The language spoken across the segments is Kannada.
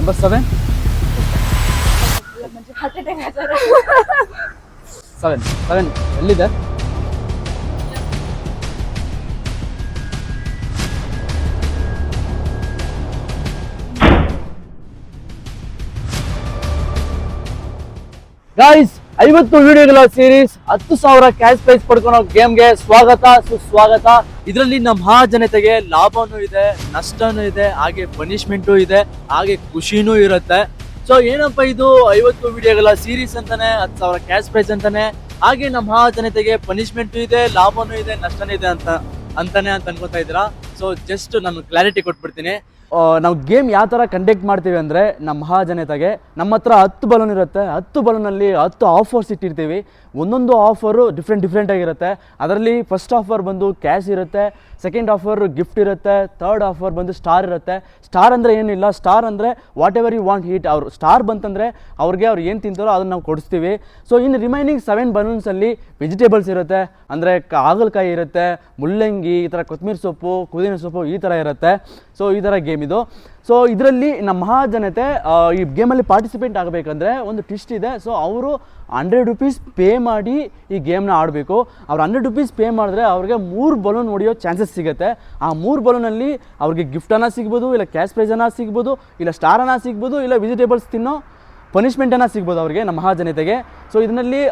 ನಂಬರ್ 7 7 ಎಲ್ಲಿದೆ? ಗೈಸ್, 50 ವಿಡಿಯೋಗಳ ಸೀರೀಸ್ 10,000 ಕ್ಯಾಶ್ ಪ್ರೈಸ್ ಪಡ್ಕೊಳೋ ಗೇಮ್ಗೆ ಸ್ವಾಗತ ಸುಸ್ವಾಗತ. ಇದರಲ್ಲಿ ನಮ್ಮ ಮಹಾಜನತೆಗೆ ಲಾಭನೂ ಇದೆ, ನಷ್ಟನೂ ಇದೆ, ಹಾಗೆ ಪನಿಷ್ಮೆಂಟು ಇದೆ, ಹಾಗೆ ಖುಷಿನೂ ಇರುತ್ತೆ. ಸೊ ಏನಪ್ಪ ಇದು 50 ವಿಡಿಯೋಗಳ ಸೀರೀಸ್ ಅಂತಾನೆ, 10,000 ಕ್ಯಾಶ್ ಪ್ರೈಸ್ ಅಂತಾನೆ, ಹಾಗೆ ನಮ್ಮ ಮಹಾಜನತೆಗೆ ಪನಿಷ್ಮೆಂಟು ಇದೆ, ಲಾಭನೂ ಇದೆ, ನಷ್ಟನೂ ಇದೆ ಅಂತಾನೆ ಅನ್ಕೋತಾ ಇದ್ದೀರಾ. ಸೊ ಜಸ್ಟ್ ನಾನು ಕ್ಲಾರಿಟಿ ಕೊಟ್ಬಿಡ್ತೀನಿ. ನಾವು ಗೇಮ್ ಯಾವ ಥರ ಕಂಡಕ್ಟ್ ಮಾಡ್ತೀವಿ ಅಂದರೆ, ನಮ್ಮ ಮಹಾಜನತೆಗೆ ನಮ್ಮ ಹತ್ರ 10 ಬಲೂನ್ ಇರುತ್ತೆ. 10 ಬಲೂನಲ್ಲಿ 10 ಆಫರ್ಸ್ ಇಟ್ಟಿರ್ತೀವಿ. ಒಂದೊಂದು ಆಫರು ಡಿಫ್ರೆಂಟ್ ಆಗಿರುತ್ತೆ. ಅದರಲ್ಲಿ ಫಸ್ಟ್ ಆಫರ್ ಬಂದು ಕ್ಯಾಶ್ ಇರುತ್ತೆ, ಸೆಕೆಂಡ್ ಆಫರ್ ಗಿಫ್ಟ್ ಇರುತ್ತೆ, ಥರ್ಡ್ ಆಫರ್ ಬಂದು ಸ್ಟಾರ್ ಇರುತ್ತೆ. ಸ್ಟಾರ್ ಅಂದರೆ ಏನಿಲ್ಲ, ಸ್ಟಾರ್ ಅಂದರೆ whatever you want eat. ಅವರು ಸ್ಟಾರ್ ಬಂತಂದರೆ ಅವ್ರು ಏನು ತಿಂತಾರೋ ಅದನ್ನು ನಾವು ಕೊಡಿಸ್ತೀವಿ. ಸೊ ಇನ್ನು ರಿಮೈನಿಂಗ್ 7 ಬಲೂನ್ಸಲ್ಲಿ ವೆಜಿಟೇಬಲ್ಸ್ ಇರುತ್ತೆ, ಅಂದರೆ ಹಾಗಲಕಾಯಿ ಇರುತ್ತೆ, ಮುಲ್ಲಂಗಿ, ಈ ಥರ ಕೊತ್ತಂಬರಿ ಸೊಪ್ಪು, ಪುದೀನ ಸೊಪ್ಪು, ಈ ಥರ ಇರುತ್ತೆ. ಸೊ ಈ ಥರ ಗೇಮ್ ಇದು. ಸೊ ಇದರಲ್ಲಿ ನಮ್ಮ ಮಹಾಜನತೆ ಈ ಗೇಮಲ್ಲಿ ಪಾರ್ಟಿಸಿಪೇಟ್ ಆಗಬೇಕಂದ್ರೆ ಒಂದು ಟ್ವಿಸ್ಟ್ ಇದೆ. ಸೊ ಅವರು 100 ರೂಪೀಸ್ ಪೇ ಮಾಡಿ ಈ ಗೇಮ್ನ ಆಡಬೇಕು. ಅವ್ರು 100 ರೂಪೀಸ್ ಪೇ ಮಾಡಿದ್ರೆ ಅವ್ರಿಗೆ 3 ಬಲೂನ್ ಹೊಡೆಯೋ ಚಾನ್ಸಸ್ ಸಿಗುತ್ತೆ. ಆ 3 ಬಲೂನಲ್ಲಿ ಅವ್ರಿಗೆ ಗಿಫ್ಟನ್ನು ಸಿಗ್ಬೋದು, ಇಲ್ಲ ಕ್ಯಾಶ್ ಪ್ರೈಸನ್ನು ಸಿಗ್ಬೋದು, ಇಲ್ಲ ಸ್ಟಾರನ್ನು ಸಿಗ್ಬೋದು, ಇಲ್ಲ ವೆಜಿಟೇಬಲ್ಸ್ ತಿನ್ನೋ ಪನಿಷ್ಮೆಂಟನ್ನು ಸಿಗ್ಬೋದು ಅವ್ರಿಗೆ, ನಮ್ಮ ಮಹಾಜನತೆಗೆ. ಸೊ ಇದರಲ್ಲಿ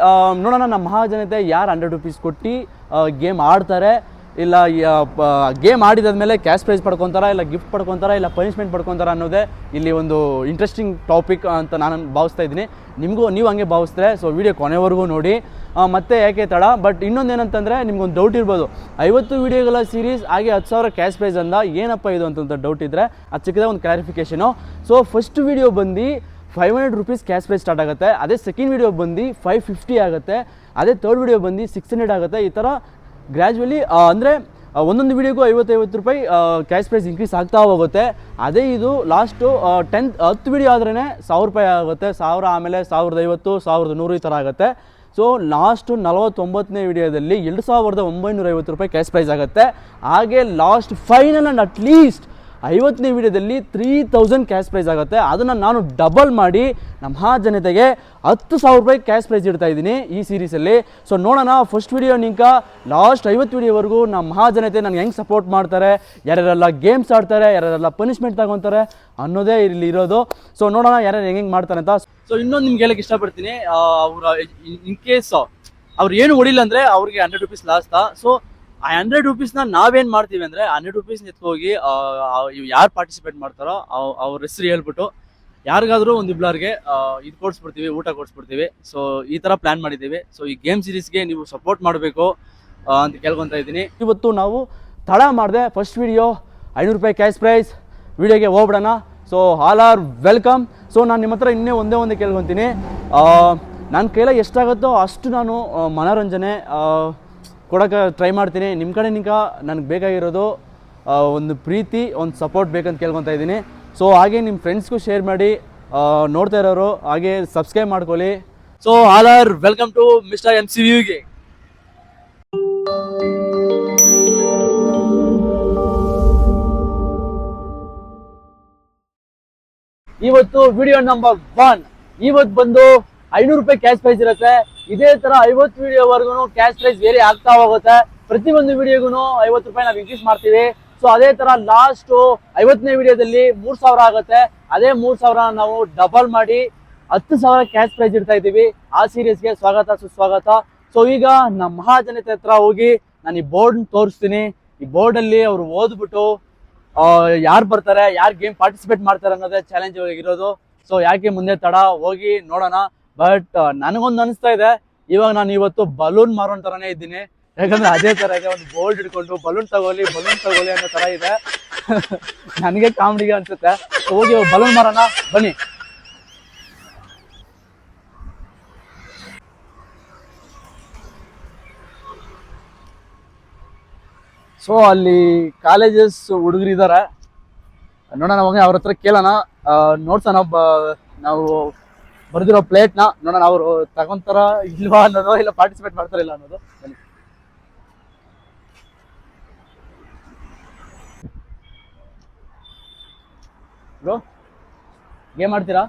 ನೋಡೋಣ ನಮ್ಮ ಮಹಾಜನತೆ ಯಾರು 100 ರೂಪೀಸ್ ಕೊಟ್ಟು ಗೇಮ್ ಆಡ್ತಾರೆ, ಇಲ್ಲ ಗೇಮ್ ಆಡಿದಾದ್ಮೇಲೆ ಕ್ಯಾಶ್ ಪ್ರೈಸ್ ಪಡ್ಕೊತಾರ, ಇಲ್ಲ ಗಿಫ್ಟ್ ಪಡ್ಕೊತಾರ, ಇಲ್ಲ ಪನಿಷ್ಮೆಂಟ್ ಪಡ್ಕೊತಾರ ಅನ್ನೋದೇ ಇಲ್ಲಿ ಒಂದು ಇಂಟ್ರೆಸ್ಟಿಂಗ್ ಟಾಪಿಕ್ ಅಂತ ನಾನು ಭಾವಿಸ್ತಾ ಇದ್ದೀನಿ. ನೀವು ಹಂಗೆ ಭಾವಿಸಿದ್ರೆ ಸೊ ವಿಡಿಯೋ ಕೊನೆವರೆಗೂ ನೋಡಿ. ಮತ್ತೆ ಯಾಕೆ ತಡ. ಬಟ್ ಇನ್ನೊಂದೇನಂತಂದರೆ, ನಿಮ್ಗೊಂದು ಡೌಟ್ ಇರ್ಬೋದು, 50 ವಿಡಿಯೋಗಳ ಸೀರೀಸ್ ಹಾಗೆ 10,000 ಕ್ಯಾಶ್ ಪ್ರೈಸ್ ಅಂದ ಏನಪ್ಪ ಇದು ಅಂತ ಡೌಟ್ ಇದ್ದರೆ ಅದು ಚಿಕ್ಕದ ಒಂದು ಕ್ಲಾರಿಫಿಕೇಷನು. ಸೊ ಫಸ್ಟ್ ವಿಡಿಯೋ ಬಂದು 500 ರೂಪೀಸ್ ಕ್ಯಾಶ್ ಪ್ರೈಸ್ ಸ್ಟಾರ್ಟ್ ಆಗುತ್ತೆ. ಅದೇ ಸೆಕೆಂಡ್ ವಿಡಿಯೋ ಬಂದು 550 ಆಗುತ್ತೆ. ಅದೇ ಥರ್ಡ್ ವಿಡಿಯೋ ಬಂದು 600 ಆಗುತ್ತೆ. ಈ ಥರ ಗ್ರ್ಯಾಜುವಲಿ ಅಂದರೆ ಒಂದೊಂದು ವಿಡಿಯೋಗೂ 50 ರೂಪಾಯಿ ಕ್ಯಾಶ್ ಪ್ರೈಸ್ ಇನ್ಕ್ರೀಸ್ ಆಗ್ತಾ ಹೋಗುತ್ತೆ. ಅದೇ ಇದು ಲಾಸ್ಟು 10 ವಿಡಿಯೋ ಆದ್ರೇ 1,000 ರೂಪಾಯಿ ಆಗುತ್ತೆ. 1000 ಆಮೇಲೆ 1,050, 1,100 ಈ ಥರ ಆಗುತ್ತೆ. ಸೊ ಲಾಸ್ಟು 49ನೇ ವಿಡಿಯೋದಲ್ಲಿ 2,950 ರೂಪಾಯಿ ಕ್ಯಾಶ್ ಪ್ರೈಸ್ ಆಗುತ್ತೆ. ಹಾಗೆ ಲಾಸ್ಟ್ ಫೈನಲ್ ಆ್ಯಂಡ್ ಅಟ್ಲೀಸ್ಟ್ 50ನೇ ವಿಡಿಯೋದಲ್ಲಿ 3,000 ಕ್ಯಾಶ್ ಪ್ರೈಸ್ ಆಗುತ್ತೆ. ಅದನ್ನು ನಾನು ಡಬಲ್ ಮಾಡಿ ನಮ್ಮ ಮಹಾಜನತೆಗೆ 10,000 ರೂಪಾಯಿ ಕ್ಯಾಶ್ ಪ್ರೈಸ್ ಇಡ್ತಾ ಇದ್ದೀನಿ ಈ ಸೀರೀಸಲ್ಲಿ. ಸೊ ನೋಡೋಣ ಫಸ್ಟ್ ವಿಡಿಯೋ ನಿಂಕ ಲಾಸ್ಟ್ 50 ವಿಡಿಯೋವರೆಗೂ ನಮ್ಮ ಮಹಾಜನತೆ ನನಗೆ ಹೆಂಗೆ ಸಪೋರ್ಟ್ ಮಾಡ್ತಾರೆ, ಯಾರ್ಯಾರೆಲ್ಲ ಗೇಮ್ಸ್ ಆಡ್ತಾರೆ, ಯಾರ್ಯಾರೆಲ್ಲ ಪನಿಷ್ಮೆಂಟ್ ತಗೊತಾರೆ ಅನ್ನೋದೇ ಇಲ್ಲಿ ಇರೋದು. ಸೊ ನೋಡೋಣ ಯಾರ್ಯಾರು ಹೆಂಗೆ ಮಾಡ್ತಾರೆ ಅಂತ. ಸೊ ಇನ್ನೊಂದು ನಿಮ್ಗೆ ಹೇಳಕ್ಕೆ ಇಷ್ಟಪಡ್ತೀನಿ, ಅವ್ರ ಇನ್ ಕೇಸ್ ಅವ್ರು ಏನು ಹೊಡಿಲ್ಲ ಅಂದರೆ ಅವ್ರಿಗೆ 100 ರೂಪೀಸ್ ಲಾಸ್ತಾ. ಸೊ ಆ 100 ರೂಪೀಸ್ನ ನಾವೇನು ಮಾಡ್ತೀವಿ ಅಂದರೆ, 100 ರೂಪೀಸ್ ಎತ್ಕೋಗಿ ಯಾರು ಪಾರ್ಟಿಸಿಪೇಟ್ ಮಾಡ್ತಾರೋ ಅವ್ರ ಹೆಸರು ಹೇಳ್ಬಿಟ್ಟು ಯಾರಿಗಾದ್ರೂ ಒಂದಿಬ್ಳರ್ಗೆ ಇದು ಕೊಡಿಸ್ಬಿಡ್ತೀವಿ, ಊಟ ಕೊಡಿಸ್ಬಿಡ್ತೀವಿ. ಸೊ ಈ ಥರ ಪ್ಲ್ಯಾನ್ ಮಾಡಿದ್ದೀವಿ. ಸೊ ಈ ಗೇಮ್ ಸೀರೀಸ್ಗೆ ನೀವು ಸಪೋರ್ಟ್ ಮಾಡಬೇಕು ಅಂತ ಕೇಳ್ಕೊತಾ ಇದ್ದೀನಿ. ಇವತ್ತು ನಾವು ತಡ ಮಾಡಿದೆ, ಫಸ್ಟ್ ವಿಡಿಯೋ 500 ರೂಪಾಯಿ ಕ್ಯಾಶ್ ಪ್ರೈಸ್. ವಿಡಿಯೋಗೆ ಹೋಗ್ಬಿಡೋಣ. So all are welcome. So ನಾನು ನಿಮ್ಮ ಹತ್ರ ಇನ್ನೇ ಒಂದೇ ಕೇಳ್ಕೊತೀನಿ, ನನ್ನ ಕೈಲ ಎಷ್ಟಾಗುತ್ತೋ ಅಷ್ಟು ನಾನು ಮನೋರಂಜನೆ ಕೊಡೋಕ್ಕೆ ಟ್ರೈ ಮಾಡ್ತೀನಿ. ನಿಮ್ಮ ಕಡೆ ನನಗೆ ಬೇಕಾಗಿರೋದು ಒಂದು ಪ್ರೀತಿ, ಒಂದು ಸಪೋರ್ಟ್ ಬೇಕಂತ ಕೇಳ್ಕೊತಾ ಇದ್ದೀನಿ. ಸೊ ಹಾಗೆ ನಿಮ್ಮ ಫ್ರೆಂಡ್ಸ್ಗೂ ಶೇರ್ ಮಾಡಿ, ನೋಡ್ತಾ ಇರೋರು ಹಾಗೆ ಸಬ್ಸ್ಕ್ರೈಬ್ ಮಾಡ್ಕೊಳ್ಳಿ. So all are welcome to mister MCVಗೆ. ಇವತ್ತು ವಿಡಿಯೋ ನಂಬರ್ 1. ಇವತ್ತು ಬಂದು 500 ರೂಪಾಯಿ ಕ್ಯಾಶ್ ಪ್ರೈಸ್ ಇರುತ್ತೆ. ಇದೇ ತರ 50 ವಿಡಿಯೋವರೆಗೂ ಕ್ಯಾಶ್ ಪ್ರೈಸ್ ವೇರಿ ಆಗ್ತಾ ಹೋಗುತ್ತೆ. ಪ್ರತಿಯೊಂದು ವಿಡಿಯೋಗೂ 50 ರೂಪಾಯಿ ನಾವು ಇನ್ಕ್ರೀಸ್ ಮಾಡ್ತೀವಿ. ಸೊ ಅದೇ ತರ ಲಾಸ್ಟ್ 50ನೇ ವಿಡಿಯೋದಲ್ಲಿ 3,000 ಆಗುತ್ತೆ. ಅದೇ 3,000 ನಾವು ಡಬಲ್ ಮಾಡಿ 10,000 ಕ್ಯಾಶ್ ಪ್ರೈಸ್ ಇಡ್ತಾ ಇದ್ದೀವಿ. ಆ ಸೀರೀಸ್ಗೆ ಸ್ವಾಗತ ಸುಸ್ವಾಗತ. ಸೊ ಈಗ ನಮ್ಮ ಮಹಾಜನತೆ ಹತ್ರ ಹೋಗಿ ನಾನು ಈ ಬೋರ್ಡ್ ತೋರಿಸ್ತೀನಿ. ಈ ಬೋರ್ಡಲ್ಲಿ ಅವರು ಓದ್ಬಿಟ್ಟು ಯಾರು ಬರ್ತಾರೆ, ಯಾರು ಗೇಮ್ ಪಾರ್ಟಿಸಿಪೇಟ್ ಮಾಡ್ತಾರೆ ಅನ್ನೋದೇ ಚಾಲೆಂಜ್ ಇರೋದು. ಸೊ ಯಾಕೆ ಮುಂದೆ ತಡ, ಹೋಗಿ ನೋಡೋಣ. ಬಟ್ ನನಗೊಂದು ಅನಿಸ್ತಾ ಇದೆ, ಇವಾಗ ನಾನು ಇವತ್ತು ಬಲೂನ್ ಮಾರೋನ್ ಥರನೇ ಇದ್ದೀನಿ. ಯಾಕಂದ್ರೆ ಅದೇ ಥರ ಇದೆ, ಒಂದು ಬೋಲ್ಡ್ ಹಿಡ್ಕೊಂಡು ಬಲೂನ್ ತಗೊಳ್ಳಿ ಅನ್ನೋ ಥರ ಇದೆ. ನನಗೆ ಕಾಮಿಡಿಗೆ ಅನ್ಸುತ್ತೆ. ಹೋಗಿ ಬಲೂನ್ ಮಾರೋಣ ಬನ್ನಿ. ಸೊ ಅಲ್ಲಿ ಕಾಲೇಜಸ್ ಹುಡುಗರಿದ್ದಾರೆ, ನೋಡೋಣ ಹೋಗಿ ಅವ್ರ ಹತ್ರ ಕೇಳೋಣ, ನೋಡ್ಸೋಣ ನಾವು ಬರ್ದಿರೋ ಪ್ಲೇಟ್ನ. ನೋಡೋಣ ಅವರು ತಗೊಂತಾರ ಇಲ್ವಾ ಅನ್ನೋದು, ಇಲ್ಲ ಪಾರ್ಟಿಸಿಪೇಟ್ ಮಾಡ್ತಾರ ಇಲ್ಲ ಅನ್ನೋದು. ಬ್ರೋ ಗೇಮ್ ಆಡ್ತೀರಾ?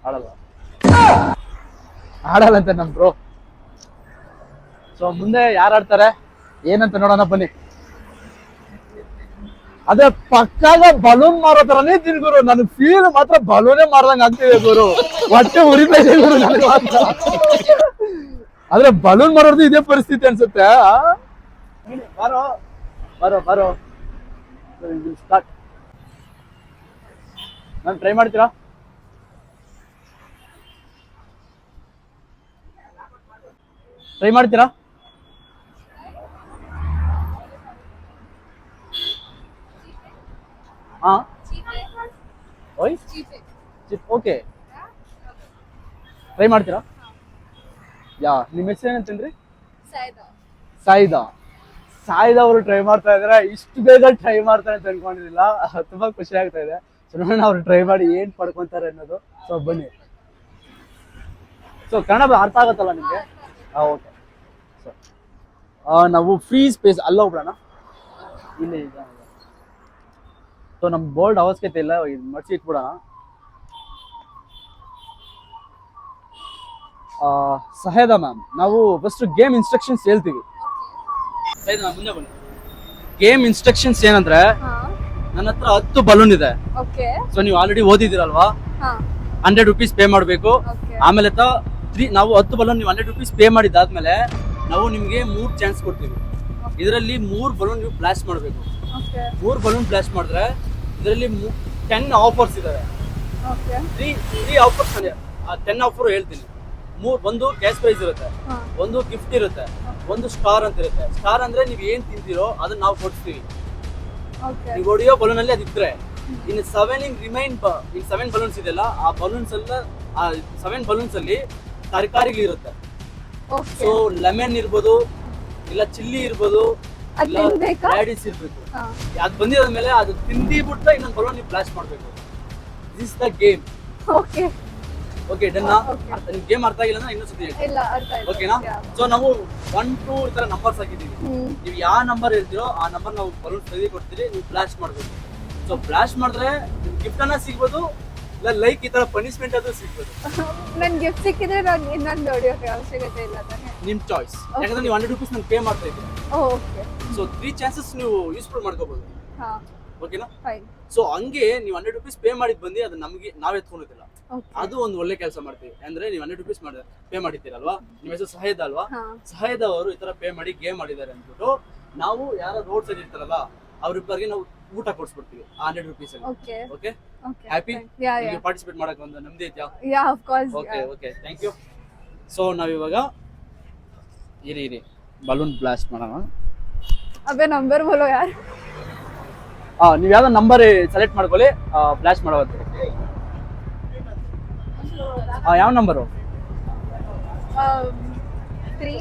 ಆಡಲ್ಲ ಆಡಲ್ಲ ಅಂತ ನಮ್ ಬ್ರೋ. ಸೊ ಮುಂದೆ ಯಾರು ಆಡ್ತಾರೆ ಏನಂತ ನೋಡೋಣ ಬನ್ನಿ. ಅದೇ ಪಕ್ಕಾಗ ಬಲೂನ್ ಮಾರೋ ತರನೇ ತಿನ್ ಗುರು. ನನ್ ಫೀಲ್ ಮಾತ್ರ ಬಲೂನೇ ಮಾರ್ದಂಗ್ ಆಗ್ತಿದೆ ಗುರು. ಹೊಟ್ಟೆ ಉರಿತಾ ಇದೆ ಗುರು ನನಗೆ ಮಾತ್ರ. ಆದ್ರೆ ಬಲೂನ್ ಮಾರೋದು ಇದೇ ಪರಿಸ್ಥಿತಿ ಅನ್ಸುತ್ತೆ. ಬಾರೋ ಬಾರೋ ಬಾರೋ ಸ್ಟಾರ್ಟ್. ನಾನು ಟ್ರೈ ಮಾಡ್ತೀರಾ? ಟ್ರೈ ಮಾಡ್ತೀರಾ? ಹಾ ಓಯ್ ಓಕೆ ಟ್ರೈ ಮಾಡ್ತೀರಾ? ನಿಮ್ಮ ಹೆಸರು ಏನಂತಂದ್ರಿ? ಸಾಯಿದಾ. ಸಾಯಿದಾ ಅವರು ಟ್ರೈ ಮಾಡ್ತಾ ಇದಾರೆ. ಇಷ್ಟು ಬೇಗ ಟ್ರೈ ಮಾಡ್ತಾರೆ ಅಂತ ಅನ್ಕೊಂಡಿರ್ಲಿಲ್ಲ. ತುಂಬಾ ಖುಷಿ ಆಗ್ತಾ ಇದೆ. ಸೊ ನೋಡೋಣ ಅವ್ರು ಟ್ರೈ ಮಾಡಿ ಏನ್ ಪಡ್ಕೊಂತಾರೆ ಅನ್ನೋದು. ಸೊ ಬನ್ನಿ. ಸೊ ಕನ್ನಡ ಅರ್ಥ ಆಗತ್ತಲ್ಲ ನಿಮ್ಗೆ? ಓಕೆ. ಸೊ ನಾವು ಫ್ರೀ ಸ್ಪೇಸ್ ಅಲ್ಲ ಹೋಗ್ಬಿಡೋಣ. ಇಲ್ಲಿ ಸೊ ನಮ್ ಬೋರ್ಡ್ ಅವಶ್ಯಕತೆ ಇಲ್ಲ, ಮಡ್ಚಿ ಇಟ್ಬಿಡೋಣ. ಸಹೇದಾ ಮ್ಯಾಮ್, ನಾವು ಫಸ್ಟ್ ಗೇಮ್ ಇನ್ಸ್ಟ್ರಕ್ಷನ್ಸ್ ಹೇಳ್ತೀವಿ. ಮುಂದೆ ಬನ್ನಿ. ಗೇಮ್ ಇನ್ಸ್ಟ್ರಕ್ಷನ್ಸ್ ಏನಂದ್ರೆ, ನನ್ನ ಹತ್ರ 10 ಬಲೂನ್ ಇದೆ. ಸೊ ನೀವು ಆಲ್ರೆಡಿ ಓದಿದಿರಲ್ವಾ, 100 rupees ಪೇ ಮಾಡಬೇಕು. ಆಮೇಲೆ ನಾವು 10 ಬಲೂನ್ ನೀವು 100 rupees ಪೇ ಮಾಡಿದಾದ್ಮೇಲೆ ನಾವು ನಿಮ್ಗೆ 3 ಚಾನ್ಸ್ ಕೊಡ್ತೀವಿ. ಇದರಲ್ಲಿ 3 ಬಲೂನ್ ನೀವು ಬ್ಲಾಸ್ಟ್ ಮಾಡಬೇಕು. 3 ಬಲೂನ್ ಬ್ಲಾಸ್ಟ್ ಮಾಡಿದ್ರೆ ಇದರಲ್ಲಿ 10 ಆಫರ್ಸ್ ಇದಾವೆ. 3 ಆಫರ್ಸ್ 10 ಆಫರ್ ಹೇಳ್ತೀನಿ. ಒಂದು ಕ್ಯಾಶ್ ಪ್ರೈಸ್ ಇರುತ್ತೆ, ಒಂದು ಗಿಫ್ಟ್ ಇರುತ್ತೆ, ಒಂದು ಸ್ಟಾರ್ ಅಂತ ಇರುತ್ತೆ. ಸ್ಟಾರ್ ಅಂದ್ರೆ ನೀವ್ ಏನ್ ತಿಂತೀರೋ ಅದನ್ನ ನಾವು ಕೊಡ್ತೀವಿ. ನೀವು ಹೊಡಿಯೋ ಬಲೂನ್ ಅಲ್ಲಿ ಅದಿದ್ರೆ ಇನ್ನು 7 ಬಲೂನ್ಸ್ ಇದೆಯಲ್ಲ, ಆ ಬಲೂನ್ಸ್ ಎಲ್ಲ 7 ಬಲೂನ್ಸ್ ಅಲ್ಲಿ ತರಕಾರಿಗಳಿರುತ್ತೆ. ಸೊ ಲೆಮನ್ ಇರ್ಬೋದು, ಇಲ್ಲ ಚಿಲ್ಲಿ ಇರ್ಬೋದು, ರ್ಯಾಡಿಶ್ ಇರ್ಬೇಕು. ಅದ್ ಬಂದಿರೋದ್ಮೇಲೆ ಅದು ತಿಂದಿಬಿಟ್ರೆ ಇನ್ನೊಂದು ಬಲೂನ್ ನೀವು ಬ್ಲಾಸ್ಟ್ ಮಾಡ್ಬೇಕು. This is the game. Okay ಡನ್ನಾ? ನಿಮ್ ಗೇಮ್ ಅರ್ಥ ಆಗಿಲ್ಲ ಅಂದ್ರೆ ಇನ್ನೊಂದ್ಸತಿ ಹೇಳ್ತೀನಿ, ಓಕೆನಾ? ಸೊ ನಾವು 1 2 ಈ ತರ ನಂಬರ್ಸ್ ಹಾಕಿದೀವಿ. ನೀವು ಯಾವ ನಂಬರ್ ಹೇಳ್ತೀರೋ ಆ ನಂಬರ್ ನಾವು ಬಲೂನ್ ತೆಗೆದು ಕೊಡ್ತೀವಿ, ನೀವು ಬ್ಲಾಸ್ಟ್ ಮಾಡ್ಬೇಕು. ಸೊ ಬ್ಲಾಸ್ಟ್ ಮಾಡಿದ್ರೆ ಗಿಫ್ಟ್ ಅನ್ನ ಸಿಗ್ಬೋದು, ಇಲ್ಲ ಲೈಕ್ ಈ ತರ ಪನಿಷ್ಮೆಂಟ್ ಅದು ಸಿಗ್ಬೋದು. ನನ್ ಗಿಫ್ಟ್ ಸಿಕ್ಕಿದ್ರೆ ನಾನು ಇನ್ನೊಂದು ಹೊಡಿಯೋಕೆ ಅವಶ್ಯಕತೆ ಇಲ್ಲ ತಾನೆ? ನಿಮ್ ಚಾಯ್ಸ್. ಯಾಕಂದ್ರೆ ನೀವು 100 rupees ನಾನು ಪೇ ಮಾಡ್ತಾ ಇದ್ದೀನಿ. ಓಕೆ. ಸೊ 3 ಚಾನ್ಸಸ್ ನೀವು ಯೂಸ್ಫುಲ್ ಮಾಡ್ಕೋಬಹುದು. ಹಾ ಓಕೆನಾ? ಫೈನ್. ಸೊ ಹಂಗೆ ನೀವು 100 rupees ಪೇ ಮಾಡಿದ್ ಬಂದು ಅದು ನಮಗೆ ನಾವ್ ಎತ್ಕೊಂಡಿದ್ದಿಲ್ಲ. ಅದು ಒಂದು ಒಳ್ಳೆ ಕೆಲಸ ಮಾಡ್ತೀವಿ. ಅಂದ್ರೆ ನೀವು 100 rupees ಪೇ ಮಾಡಿದ್ದೀರಲ್ವಾ, ನಿಮ್ಮ ಹೆಸರು ಸಹೇದ ಅಲ್ವಾ? ಸಹೇದ ಅವರು ಈ ತರ ಪೇ ಮಾಡಿ ಗೇಮ್ ಮಾಡಿದ್ದಾರೆ ಅಂದ್ಬಿಟ್ಟು ನಾವು ಯಾರು ರೋಡ್ ಸೈಡ್ ಇರ್ತಾರಲ್ಲ ಅವ್ರಿಬ್ಬರಿಗೆ ನಾವು ಊಟ ಕೊಡ್ಸ್ಬಿಡ್ತೀವಿ 100 rupees ಅಲ್ಲಿ. Okay happy? ಪಾರ್ಟಿಸಿಪೇಟ್ ಮಾಡಕ್ ಒಂದು ನಮ್ದೇ ಇದೆಯಾ? Yeah of course. Okay thank you. So ನಾವಿವಾಗ ಇರಿ ಬಲೂನ್ ಬ್ಲಾಸ್ಟ್ ಮಾಡೋಣ. ಅಬೇ ನಂಬರ್ ಬೋಲೋ ಯಾರ್. ನೀವು ಯಾವ್ದೋ ನಂಬರ್ ಸೆಲೆಕ್ಟ್ ಮಾಡ್ಕೊಳ್ಳಿ, ಬ್ಲಾಸ್ಟ್ ಮಾಡೋದು. ಯಾವ ನಂಬರು? 3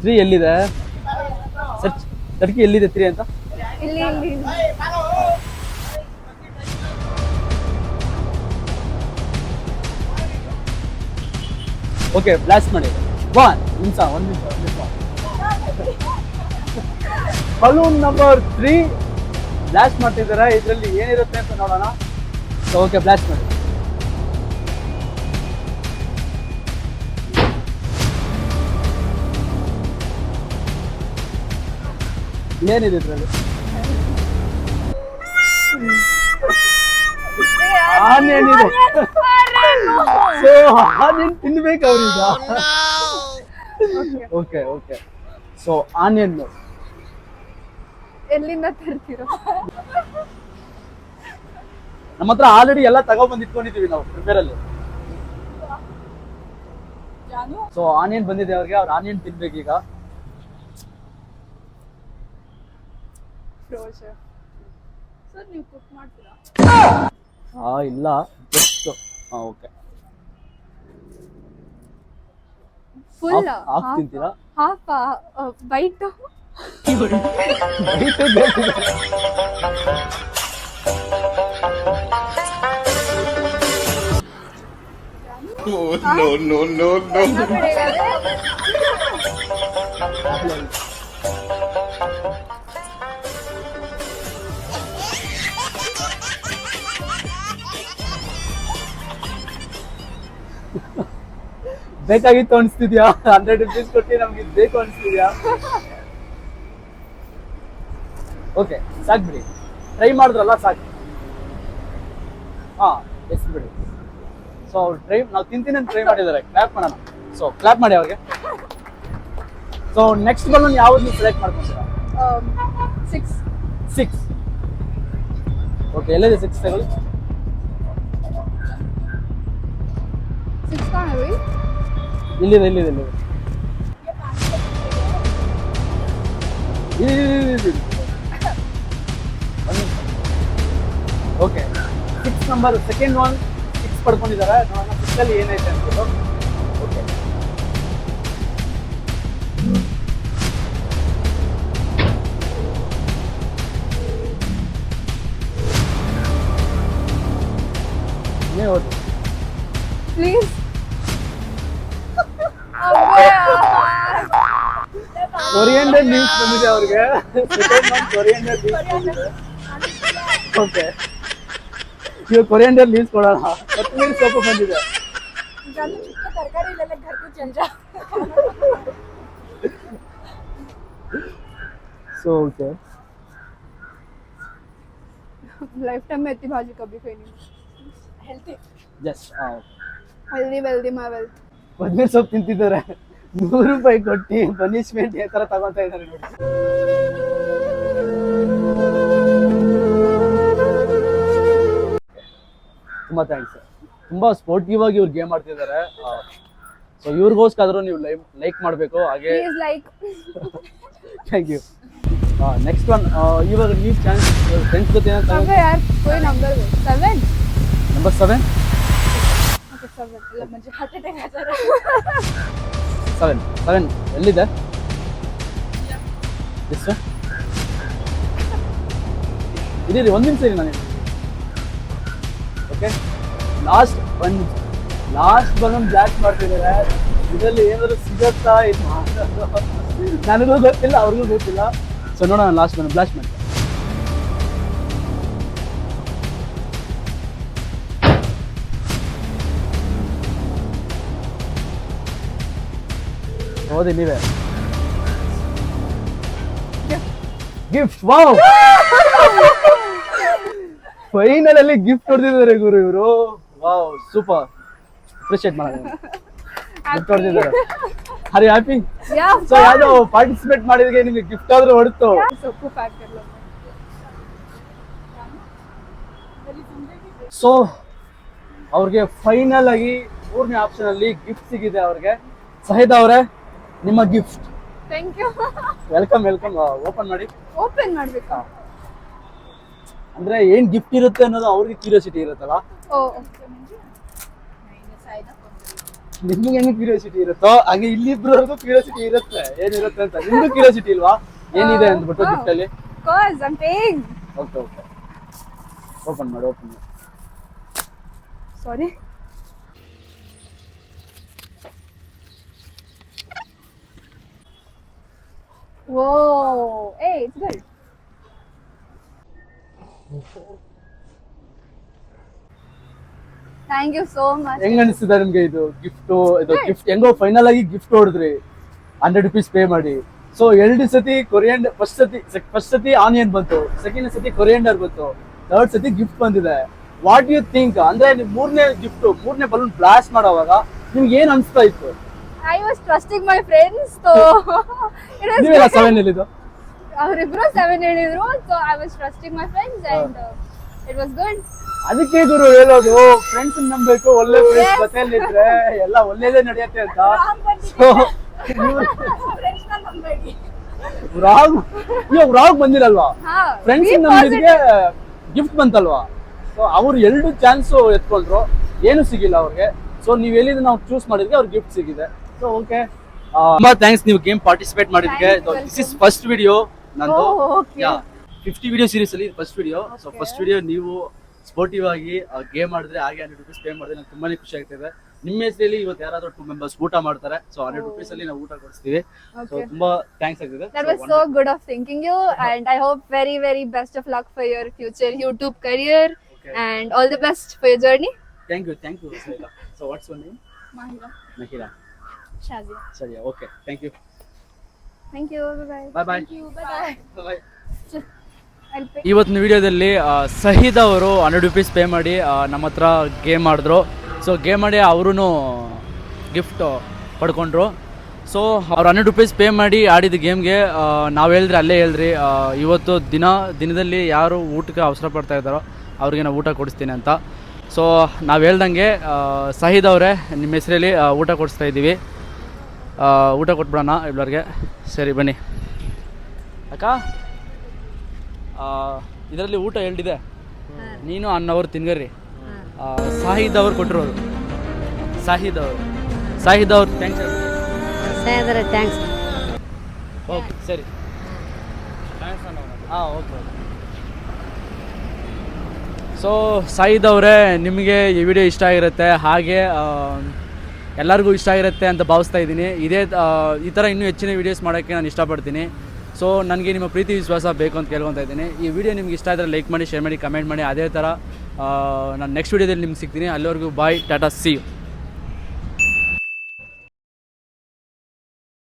3 ಎಲ್ಲಿದೆ? ಸರ್ಚ್ ಎಲ್ಲಿದೆ 3 ಅಂತ? ಇಲ್ಲಿ ಓಕೆ ಬ್ಲಾಸ್ಟ್ ಮಾಡಿ. ಒಂದು ನಿಮಿಷ ಬಲೂನ್ ನಂಬರ್ 3 ಬ್ಲಾಸ್ಟ್ ಮಾಡ್ತಿದ್ದಾರೆ. ಇದರಲ್ಲಿ ಏನಿರುತ್ತೆ ಅಂತ ನೋಡೋಣ. ಓಕೆ ಬ್ಲಾಸ್ಟ್ ಮಾಡಿ. ಏನಿದೆ ಇದರಲ್ಲಿ? ಆನಿಯನ್ ಇದೆ. ಸೊ ಆನಿಯನ್ ತಿನ್ಬೇಕು ಅವ್ರೀಗ. ಓಕೆ ಸೊ ಆನಿಯನ್ ಎಲ್ಲಿಂದ ತರ್ತೀರೋ? ನಮ್ಮ ಹತ್ರ ಆಲ್ರೆಡಿ ಎಲ್ಲ ತಗೊಬಂದು ಇಟ್ಕೊಂಡಿದೀವಿ ನಾವು ಪ್ರಿಪೇರ್ ಅಲ್ಲಿ. ಸೊ ಆನಿಯನ್ ಬಂದಿದೆ ಅವ್ರಿಗೆ, ಅವ್ರು ಆನಿಯನ್ ತಿನ್ಬೇಕೀಗ. ಸರ್ ನೀವು ಕುಕ್ ಮಾಡ್ತೀರಾ? ಇಲ್ಲ ಜಸ್ಟ್ ಓಕೆ. ಫುಲ್ ಹಾಫ್ ತಿಂತೀರಾ? Half bite. No. ಬೇಕಾಗಿತ್ತು ಅನಿಸ್ತಿದ್ಯಾ? 100 rupees ಕೊಟ್ಟು ನಮ್ಗೆ ಇದು ಬೇಕು ಅನಿಸ್ತಿದ್ಯಾ? ಓಕೆ ಸಾಕು ಬಿಡಿ, ಟ್ರೈ ಮಾಡಿದ್ರಲ್ಲ ಸಾಕು. ಹಾಂ ಎಸ್ ಬಿಡಿ. ಸೊ ಅವ್ರು ನಾವು ತಿಂತೀನಿ ಅಂತ ಟ್ರೈ ಮಾಡಿದ್ದಾರೆ. ಕ್ಲಾಪ್ ಮಾಡೋಣ. ಸೊ ಕ್ಲಾಪ್ ಮಾಡಿ ಅವ್ರಿಗೆ. ಸೊ ನೆಕ್ಸ್ಟ್ ಬಲೂನ್ ಯಾವ್ದು ನೀವು ಸೆಲೆಕ್ಟ್ ಮಾಡ್ಕೊಂತೀರಾ? 6. ಓಕೆ, ಎಲ್ಲಿದೆ 6 ತಗೊಳ್ಳಿ. 6 ಕಾಣವಿ. ಇಲ್ಲಿದೆ. Okay, 6 number second one 6 ಪಡ್ಕೊಂಡಿದ್ದಾರೆ. ನೋಡೋಣ 6 ಅಲ್ಲಿ ಏನೈತೆ ಅಂದ್ಬಿಟ್ಟು. ಓಕೆ, ನೀವೇ ಓದಿ ಪ್ಲೀಸ್. ಕೊರಿಯಂಡರ್ ಲೀವ್ಸ್ ಬಂದಿದೆ ಅವ್ರಿಗೆ. Second one coriander leaves. Okay, ಇವಾಗ ಕೊರಿಯಂಡರ್ ಲೀವ್ಸ್ ಕೊಡೋಣ. ಕೊತ್ತಂಬರಿ ಸೊಪ್ಪು ಬಂದಿದೆ. ತರಕಾರಿ ಇಲ್ಲೆಲ್ಲ ಘರ್ಕು ಚಂದ್ರ. सो ओके, लाइफ टाइम में इतनी भाजी कभी खाई नहीं. Healthy just wealthy my wealth. ಕೊತ್ತಂಬರಿ ಸೊಪ್ಪು ತಿಂತಿದ್ದಾರೆ. 100 ರೂಪಾಯಿ ಕೊಟ್ಟು ಪನಿಷ್ಮೆಂಟ್ ಈ ತರ ತಗೊಂತಾ ಇದ್ದಾರೆ ನೋಡಿ. ತುಂಬಾ ಥ್ಯಾಂಕ್ಸ್. ತುಂಬಾ ಸ್ಪೋರ್ಟಿವ್ ಆಗಿ ಇವ್ರು ಗೇಮ್ ಆಡ್ತಿದ್ದಾರೆ. ಸೊ ಇವ್ರಿಗೋಸ್ಕರ ನೀವು ಲೈಕ್ ಮಾಡಬೇಕು. ಹಾಗೆ please like. Thank you. Next one, ಇವಾಗ ನೀವು ಚಾನ್ಸ್ ಫ್ರೆಂಡ್ಸ್ ಜೊತೆ अबे यार कोई नंबर दे. 7 ನಂಬರ್ 7. ओके 7 ಎಲ್ಲ म्हणजे हार्ट अटॅक ಆತರ. 7 ಎಲ್ಲಿದೆ? ಎಷ್ಟು ಇದ್ದೀರಿ? ಒಂದು ನಿಮಿಷ ಇರಿ, ನಾನು ಓಕೆ. ಲಾಸ್ಟ್ ಬಲೂನ್ ಬ್ಲಾಸ್ಟ್ ಮಾಡ್ತಿದ್ದಾರೆ. ಇದರಲ್ಲಿ ಏನಾದ್ರು ಸಿಗತ್ತಾ ಇದು ನನಗೂ ಗೊತ್ತಿಲ್ಲ, ಅವ್ರಿಗೂ ಗೊತ್ತಿಲ್ಲ. ಸೊ ನೋಡೋಣ, ಲಾಸ್ಟ್ ಬಲೂನ್ ಬ್ಲಾಸ್ಟ್ ಮಾಡ್ತಾರೆ. ಹೌದು, ನೀವೇ ಗಿಫ್ಟ್. ವಾವ್, ಫೈನಲ್ ಅಲ್ಲಿ ಗಿಫ್ಟ್ ಹೊಡೆದಿದ್ದಾರೆ ಗುರು ಇವರು. ವಾವ್, ಸೂಪರ್, ಅಪ್ರಿಶಿಯೇಟ್ ಮಾಡೋಣ. ಗಿಫ್ಟ್ ಹೊಡೆದಿದ್ದಾರೆ. ಅರೆ ಹ್ಯಾಪಿ. ಸೊ ಯಾವ್ದೋ ಪಾರ್ಟಿಸಿಪೇಟ್ ಮಾಡಿದ್ರೆ ನಿಮಗೆ ಗಿಫ್ಟ್ ಆದ್ರೂ ಹೊಡ್ತು. सबको पैक कर लो. ಸೊ ಅವ್ರಿಗೆ ಫೈನಲ್ ಆಗಿ 3ನೇ ಆಪ್ಷನ್ ಅಲ್ಲಿ ಗಿಫ್ಟ್ ಸಿಗಿದೆ ಅವ್ರಿಗೆ. ಸಹಿದಾ ಅವರೇ, ನಿಮ್ಮ gift. Thank you. Welcome. Open ಮಾಡಿ. ಓಪನ್ ಮಾಡ್ಬೇಕಾ? ಅಂದ್ರೆ ಏನ್ ಗಿಫ್ಟ್ ಇರುತ್ತೆ ಅನ್ನೋದು ಅವ್ರಿಗೆ ಕ್ಯೂರಿಯಾಸಿಟಿ ಇರುತ್ತಲ್ಲ. ಓ ನಿಮ್ಗೆ ಹೆಂಗೆ ಕ್ಯೂರಿಯಾಸಿಟಿ ಇರುತ್ತೋ ಹಾಗೆ ಇಲ್ಲಿಬ್ರವ್ರಿಗೂ ಕ್ಯೂರಿಯಾಸಿಟಿ ಇರುತ್ತೆ, ಏನಿರುತ್ತೆ ಅಂತ. ನಿಮ್ಗೂ ಕ್ಯೂರಿಯಾಸಿಟಿ ಇಲ್ವಾ ಏನಿದೆ ಅಂದ್ಬಿಟ್ಟು ಗಿಫ್ಟ್ ಅಲ್ಲಿ? Course I am paying. Okay, open ಮಾಡಿ. ಸಾರಿ. Whoa, hey, it's good. Thank you so much. ಹೆಂಗ್ ಅನಿಸ್ತಿದೆ ನಿಮ್ಗೆ ಇದು ಗಿಫ್ಟ್? ಗಿಫ್ಟ್ ಹೆಂಗೋ ಫೈನಲ್ ಆಗಿ ಗಿಫ್ಟ್ ಹೊಡೆದ್ರಿ 100 ರೂಪೀಸ್ ಪೇ ಮಾಡಿ. ಸೊ 2 ಸತಿ ಕೊರಿಯಂಡರ್, ಫಸ್ಟ್ ಸತಿ ಆನಿಯನ್ ಬಂತು, ಸೆಕೆಂಡ್ ಸತಿ ಕೊರಿಯಂಡರ್ ಬಂತು, 3rd ಸತಿ ಗಿಫ್ಟ್ ಬಂದಿದೆ. What you think? ಅಂದ್ರೆ ನೀವು 3ನೇ ಬಲೂನ್ ಬ್ಲಾಸ್ಟ್ ಮಾಡೋವಾಗ ನಿಮ್ಗೆ ಏನ್ ಅನ್ಸ್ತಾ ಇತ್ತು? I was trusting my friends, so it was ನೀವೆಲ್ಲ 7 ಹೇಳಿದ್ದು? ಅವರಿಬ್ರು 7 ಹೇಳಿದ್ರು, so I was trusting my friends and it was good. ಅದಕ್ಕೆ ಗುರು ಹೇಳೋದು, ಫ್ರೆಂಡ್ಸ್ ನಂಬೇಕು, ಒಳ್ಳೆ ಫ್ರೆಂಡ್ಸ್ ಜೊತೆಯಲ್ಲಿ ಇದ್ರೆ ಎಲ್ಲ ಒಳ್ಳೇದೇ ನಡೆಯುತ್ತೆ ಅಂತ. ಸೊ ವ್ರಾಗ್ ಬಂದಿರಲ್ವಾ, ಫ್ರೆಂಡ್ಸ್ ನಂಬಿದ್ಗೆ ಗಿಫ್ಟ್ ಬಂತಲ್ವಾ. ಸೊ ಅವ್ರು 2 ಚಾನ್ಸ್ ಎತ್ಕೊಂಡ್ರು, ಏನು ಸಿಗಿಲ್ಲ ಅವ್ರಿಗೆ. ಸೊ ನೀವ್ ಎಲ್ಲಿಂದ ನಾವು ಚೂಸ್ ಮಾಡಿದ್ವಿ, ಅವ್ರಿಗೆ ಗಿಫ್ಟ್ ಸಿಗಿದೆ. ಸೊ ಓಕೆ, ತುಂಬಾ ಥ್ಯಾಂಕ್ಸ್ ನೀವು ಗೇಮ್ ಪಾರ್ಟಿಸಿಪೇಟ್ ಮಾಡಿದ್ಕೆ. ದಿಸ್ ಇಸ್ ಫಸ್ಟ್ ವಿಡಿಯೋ ನಂದು. 50 ವಿಡಿಯೋ ಸೀರೀಸ್ ಅಲ್ಲಿ first video. So first video ನೀವು ಸ್ಪೋರ್ಟಿವ್ ಆಗಿ ಗೇಮ್ ಮಾಡಿದ್ರೆ ಹಾಗೆ 100 ರೂಪೀಸ್ ಪೇ ಮಾಡಿದ್ರೆ ನಂಗೆ ತುಂಬಾನೇ ಖುಷಿ ಆಗ್ತಿದೆ. ನಿಮ್ಮ ಹೆಸರಲ್ಲಿ ಇವತ್ತು ಯಾರಾದ್ರೂ 2 ಮೆಂಬರ್ಸ್ ಊಟ ಮಾಡ್ತಾರೆ, ಸೊ 100 ರೂಪೀಸ್ ಅಲ್ಲಿ ನಾವು ಊಟ ಕೊಡಿಸ್ತೀವಿ. ಸೊ ತುಂಬಾ ಥ್ಯಾಂಕ್ಸ್ ಆಗ್ತಿದೆ. That was so good of thinking you, and I hope very very best of luck for your future YouTube career. Okay. And all the best for your journey. Thank you, Saida. So what's your name? Mahira. Mahira. Shazia. ಸರಿ okay thank you Thank you. Bye bye. Bye bye Thank you. Bye bye. I'll pay. ಇವತ್ತಿನ ವಿಡಿಯೋದಲ್ಲಿ ಸಹೀದ್ ಅವರು 100 ರೂಪೀಸ್ ಪೇ ಮಾಡಿ ನಮ್ಮ ಹತ್ರ ಗೇಮ್ ಆಡಿದ್ರು. ಸೊ ಗೇಮ್ ಮಾಡಿ ಅವರು ಗಿಫ್ಟ್ ಪಡ್ಕೊಂಡ್ರು. ಸೊ ಅವ್ರು 100 ರೂಪೀಸ್ ಪೇ ಮಾಡಿ ಆಡಿದ ಗೇಮ್ಗೆ ನಾವು ಹೇಳಿದ್ರೆ ಅಲ್ಲೇ ಹೇಳ್ರಿ ಇವತ್ತು ದಿನದಲ್ಲಿ ಯಾರು ಊಟಕ್ಕೆ ಅವಸರ ಪಡ್ತಾ ಇದ್ದಾರೋ ಅವ್ರಿಗೆ ನಾವು ಊಟ ಕೊಡಿಸ್ತೀನಿ ಅಂತ. ಸೊ ನಾವು ಹೇಳ್ದಂಗೆ ಸಹೀದ್ ಅವರೇ ನಿಮ್ಮ ಹೆಸರಲ್ಲಿ ಊಟ ಕೊಡಿಸ್ತಾ ಇದ್ದೀವಿ. ಊಟ ಕೊಟ್ಬಿಡೋಣ ಎಲ್ಲರಿಗೆ. ಸರಿ ಬನ್ನಿ ಅಕ್ಕ. ಇದರಲ್ಲಿ ಊಟ ಹೇಳಿದೆ, ನೀನು ಅನ್ನೋರು ತಿನ್ಗರ್ರಿ. ಸಾಹಿದ್ ಅವ್ರು ಕೊಟ್ಟಿರೋರು. ಸಾಹಿದ್ ಅವ್ರು ಥ್ಯಾಂಕ್ಸ್. ಥ್ಯಾಂಕ್ಸ್. ಓಕೆ ಸರಿ ಹಾಂ ಓಕೆ. ಸೊ ಸಾಹಿದ್ ಅವರೇ, ನಿಮಗೆ ಈ ವಿಡಿಯೋ ಇಷ್ಟ ಆಗಿರುತ್ತೆ, ಹಾಗೆ ಎಲ್ಲರಿಗೂ ಇಷ್ಟ ಆಗಿರುತ್ತೆ ಅಂತ ಭಾವಿಸ್ತಾ ಇದ್ದೀನಿ. ಈ ಥರ ಇನ್ನೂ ಹೆಚ್ಚಿನ ವೀಡಿಯೋಸ್ ಮಾಡೋಕ್ಕೆ ನಾನು ಇಷ್ಟಪಡ್ತೀನಿ. ಸೊ ನನಗೆ ನಿಮ್ಮ ಪ್ರೀತಿ ವಿಶ್ವಾಸ ಬೇಕು ಅಂತ ಕೇಳ್ಕೊತಾ ಇದ್ದೀನಿ. ಈ ವಿಡಿಯೋ ನಿಮ್ಗೆ ಇಷ್ಟ ಆದರೆ ಲೈಕ್ ಮಾಡಿ, ಶೇರ್ ಮಾಡಿ, ಕಮೆಂಟ್ ಮಾಡಿ. ಅದೇ ಥರ ನಾನು ನೆಕ್ಸ್ಟ್ ವೀಡಿಯೋದಲ್ಲಿ ನಿಮ್ಗೆ ಸಿಗ್ತೀನಿ. ಅಲ್ಲಿವರೆಗೂ ಬಾಯ್, ಟಾಟಾ, ಸಿ ಯು.